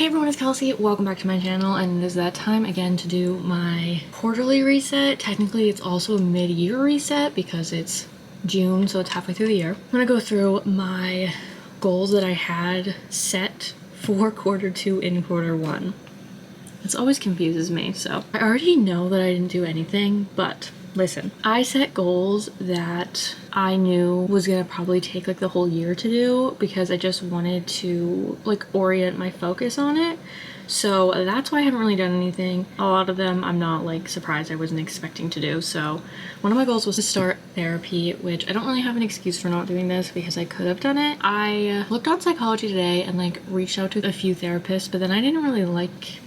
Hey everyone, it's Kelsey. Welcome back to my channel, and it is that time again to do my quarterly reset. Technically, it's also a mid-year reset because it's June, so it's halfway through the year. I'm gonna go through my goals that I had set for quarter two and quarter one. This always confuses me, so I already know that I didn't do anything, but listen, I set goals that I knew was gonna probably take like the whole year to do because I just wanted to like orient my focus on it. So that's why I haven't really done anything. A lot of them I'm not like surprised I wasn't expecting to do. So one of my goals was to start therapy, which I don't really have an excuse for not doing this because I could have done it. I looked on Psychology Today and like reached out to a few therapists, but then I didn't really like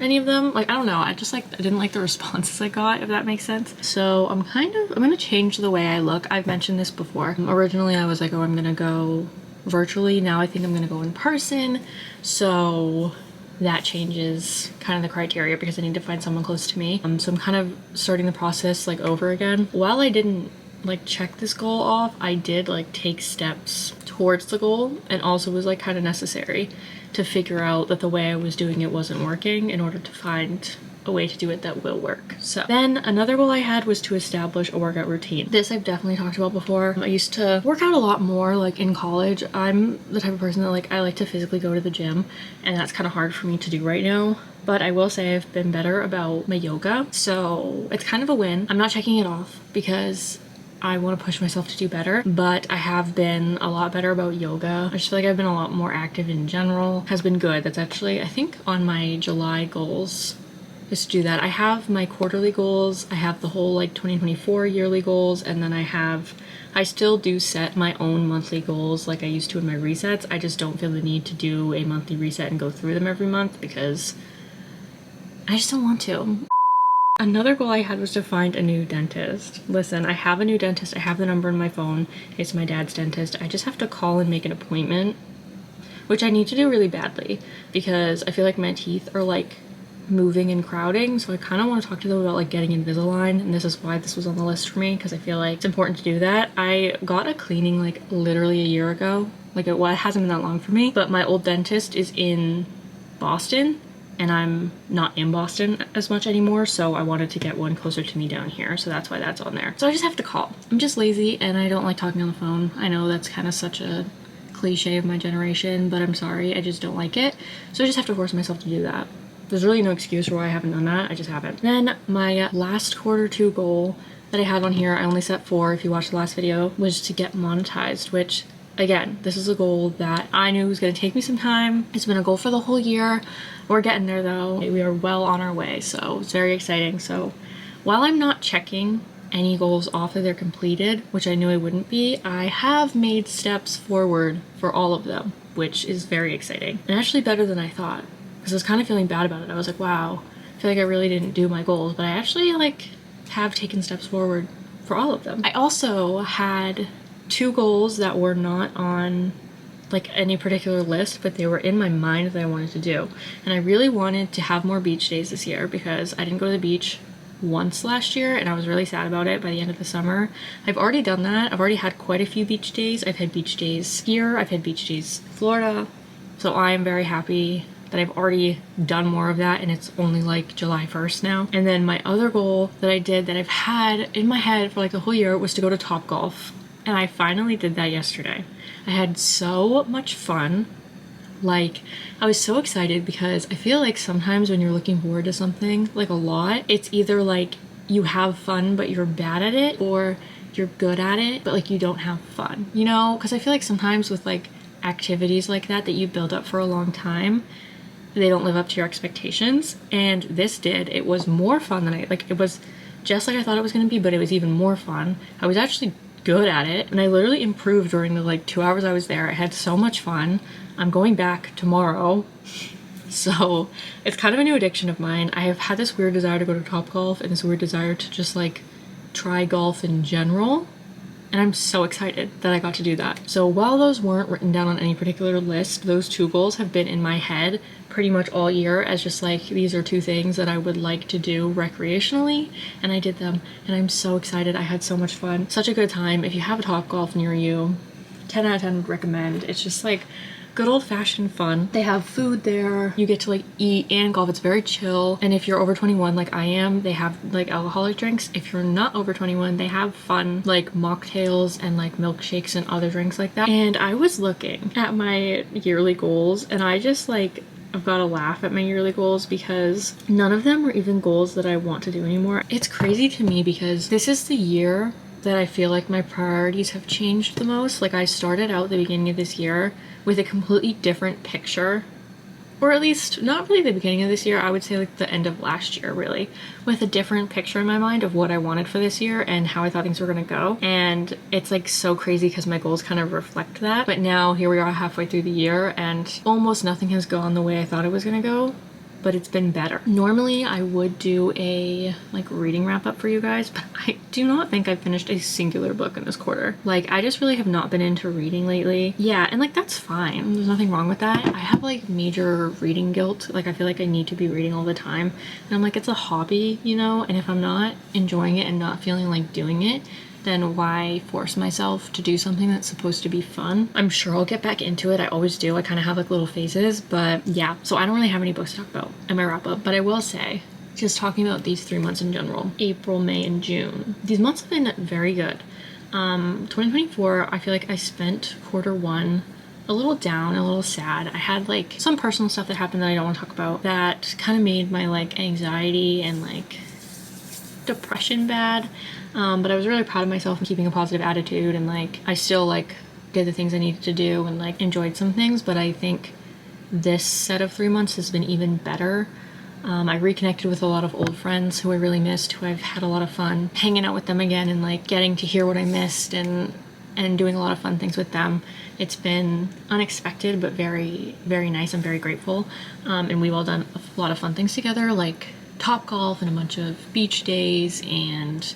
any of them. Like, I don't know, I didn't like the responses I got, if that makes sense. So I'm gonna change the way I look. I've mentioned this before. Originally I was like, oh, I'm gonna go virtually. Now I think I'm gonna go in person. So that changes kind of the criteria because I need to find someone close to me. So I'm kind of starting the process like over again. While I didn't like check this goal off, I did like take steps towards the goal, and also was like kind of necessary to figure out that the way I was doing it wasn't working in order to find a way to do it that will work. So then another goal I had was to establish a workout routine. This I've definitely talked about before. I used to work out a lot more like in college. I'm the type of person that like I like to physically go to the gym, and that's kind of hard for me to do right now. But I will say I've been better about my yoga, so it's kind of a win. I'm not checking it off because I want to push myself to do better, but I have been a lot better about yoga. I just feel like I've been a lot more active in general. Has been good. That's actually, I think, on my July goals is to do that. I have my quarterly goals, I have the whole like 2024 yearly goals, and then I still do set my own monthly goals like I used to in my resets. I just don't feel the need to do a monthly reset and go through them every month because I just don't want to. Another goal I had was to find a new dentist. Listen, I have a new dentist. I have the number in my phone. It's my dad's dentist. I just have to call and make an appointment, which I need to do really badly because I feel like my teeth are like moving and crowding. So I kind of want to talk to them about like getting Invisalign, and this is why this was on the list for me because I feel like it's important to do that. I got a cleaning like literally a year ago. Like it hasn't been that long for me, but my old dentist is in Boston, and I'm not in Boston as much anymore, so I wanted to get one closer to me down here, so that's why that's on there. So I just have to call. I'm just lazy and I don't like talking on the phone. I know that's kind of such a cliche of my generation, but I'm sorry, I just don't like it. So I just have to force myself to do that. There's really no excuse for why I haven't done that, I just haven't. Then my last quarter two goal that I had on here, I only set 4 if you watched the last video, was to get monetized, which again, this is a goal that I knew was going to take me some time. It's been a goal for the whole year. We're getting there though. We are well on our way, so it's very exciting. So while I'm not checking any goals off that they're completed, which I knew I wouldn't be, I have made steps forward for all of them, which is very exciting. And actually better than I thought, because I was kind of feeling bad about it. I was like, wow, I feel like I really didn't do my goals, but I actually like have taken steps forward for all of them. I also had 2 goals that were not on like any particular list, but they were in my mind that I wanted to do. And I really wanted to have more beach days this year because I didn't go to the beach once last year and I was really sad about it by the end of the summer. I've already done that. I've already had quite a few beach days. I've had beach days here, I've had beach days in Florida. So I am very happy that I've already done more of that, and it's only like July 1st now. And then my other goal that I did that I've had in my head for like the whole year was to go to Topgolf. And I finally did that yesterday. I had so much fun. Like, I was so excited because I feel like sometimes when you're looking forward to something like a lot, it's either like you have fun but you're bad at it, or you're good at it but like you don't have fun, you know? Because I feel like sometimes with like activities like that you build up for a long time, they don't live up to your expectations, and this did. It was more fun than it was just like I thought it was going to be, but it was even more fun. I was actually good at it, and I literally improved during the like 2 hours I was there. I had so much fun. I'm going back tomorrow, so it's kind of a new addiction of mine. I have had this weird desire to go to Topgolf and this weird desire to just like try golf in general, and I'm so excited that I got to do that. So while those weren't written down on any particular list, those 2 goals have been in my head pretty much all year as just like, these are 2 things that I would like to do recreationally, and I did them, and I'm so excited. I had so much fun. Such a good time. If you have a Topgolf near you, 10 out of 10 would recommend. It's just like good old-fashioned fun. They have food there. You get to like eat and golf. It's very chill. And if you're over 21 like I am, they have like alcoholic drinks. If you're not over 21, they have fun like mocktails and like milkshakes and other drinks like that. And I was looking at my yearly goals and I just like I've got to laugh at my yearly goals because none of them are even goals that I want to do anymore. It's crazy to me because this is the year that I feel like my priorities have changed the most. Like I started out the beginning of this year with a completely different picture, or at least not really the beginning of this year, I would say like the end of last year really, with a different picture in my mind of what I wanted for this year and how I thought things were gonna go. And it's like so crazy because my goals kind of reflect that. But now here we are halfway through the year and almost nothing has gone the way I thought it was gonna go, but it's been better. Normally I would do a like reading wrap up for you guys, but I do not think I've finished a singular book in this quarter. Like I just really have not been into reading lately. Yeah, and like that's fine. There's nothing wrong with that. I have like major reading guilt. Like I feel like I need to be reading all the time. And I'm like, it's a hobby, you know? And if I'm not enjoying it and not feeling like doing it, then why force myself to do something that's supposed to be fun? I'm sure I'll get back into it. I always do. I kind of have like little phases, but yeah. So I don't really have any books to talk about in my wrap up, but I will say, just talking about these 3 months in general, April, May, and June, these months have been very good. 2024, I feel like I spent Q1 a little down, a little sad. I had like some personal stuff that happened that I don't want to talk about that kind of made my like anxiety and like depression bad. But I was really proud of myself and keeping a positive attitude, and like I still like did the things I needed to do and like enjoyed some things. But I think this set of 3 months has been even better. I reconnected with a lot of old friends who I really missed, who I've had a lot of fun hanging out with them again and like getting to hear what I missed and doing a lot of fun things with them. It's been unexpected but very, very nice. I'm very grateful. And we've all done a lot of fun things together, like Topgolf and a bunch of beach days, and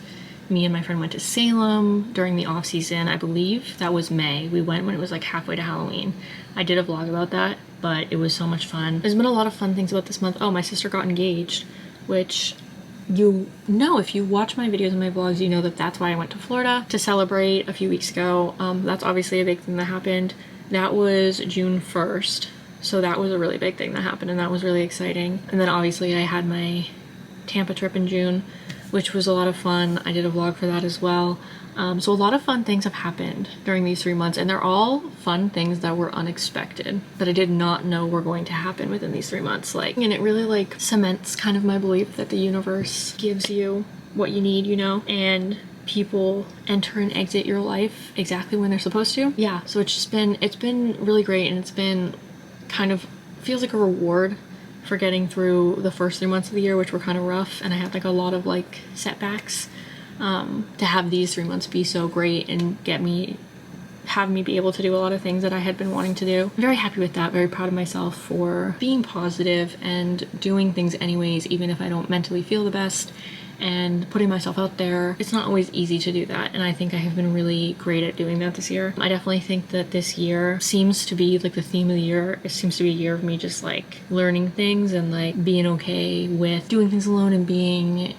me and my friend went to Salem during the off season. I believe that was May. We went when it was like halfway to Halloween. I did a vlog about that, but it was so much fun. There's been a lot of fun things about this month. Oh, my sister got engaged, which you know, if you watch my videos and my vlogs, you know that that's why I went to Florida to celebrate a few weeks ago. That's obviously a big thing that happened. That was June 1st. So that was a really big thing that happened, and that was really exciting. And then obviously I had my Tampa trip in June, which was a lot of fun. I did a vlog for that as well. So a lot of fun things have happened during these 3 months, and they're all fun things that were unexpected, that I did not know were going to happen within these 3 months. Like, and it really like cements kind of my belief that the universe gives you what you need, you know, and people enter and exit your life exactly when they're supposed to. Yeah, so it's been really great, and it's been kind of feels like a reward for getting through the first 3 months of the year, which were kind of rough, and I had like a lot of like setbacks. To have these 3 months be so great and have me be able to do a lot of things that I had been wanting to do. I'm very happy with that, very proud of myself for being positive and doing things anyways, even if I don't mentally feel the best, and putting myself out there. It's not always easy to do that, and I think I have been really great at doing that this year. I definitely think that this year seems to be like the theme of the year. It seems to be a year of me just like learning things and like being okay with doing things alone and being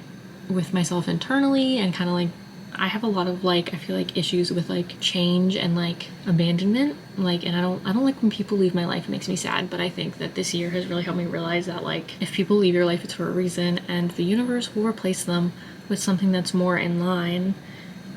with myself internally, and kind of like I have a lot of like I feel like issues with like change and like abandonment, like, and I don't like when people leave my life. It makes me sad, but I think that this year has really helped me realize that like if people leave your life, it's for a reason, and the universe will replace them with something that's more in line,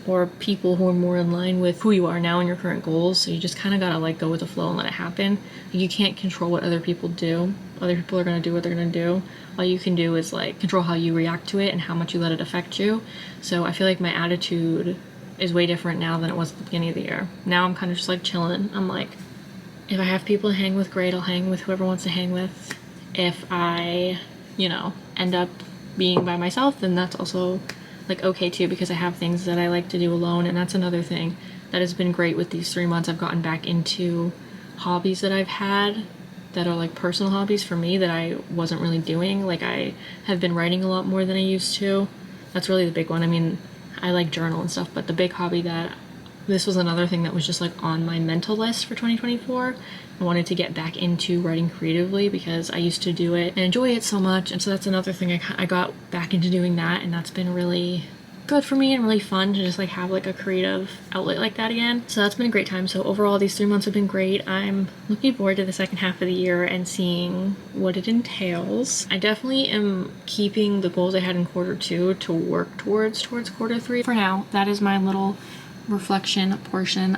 or people who are more in line with who you are now and your current goals. So you just kind of gotta like go with the flow and let it happen. You can't control what other people do. Other people are gonna do what they're gonna do. All you can do is like control how you react to it and how much you let it affect you. So I feel like my attitude is way different now than it was at the beginning of the year. Now I'm kind of just like chilling. I'm like, if I have people to hang with, great, I'll hang with whoever wants to hang with. If I, you know, end up being by myself, then that's also like okay too, because I have things that I like to do alone. And that's another thing that has been great with these 3 months. I've gotten back into hobbies that I've had that are like personal hobbies for me that I wasn't really doing. Like I have been writing a lot more than I used to. That's really the big one. I mean, I like journal and stuff, but the big hobby that this was another thing that was just like on my mental list for 2024. I wanted to get back into writing creatively because I used to do it and enjoy it so much. And so that's another thing I got back into doing that, and that's been really good for me and really fun to just like have like a creative outlet like that again. So that's been a great time. So overall these 3 months have been great. I'm looking forward to the second half of the year and seeing what it entails. I definitely am keeping the goals I had in Q2 to work towards Q3 for now. That is my little reflection portion.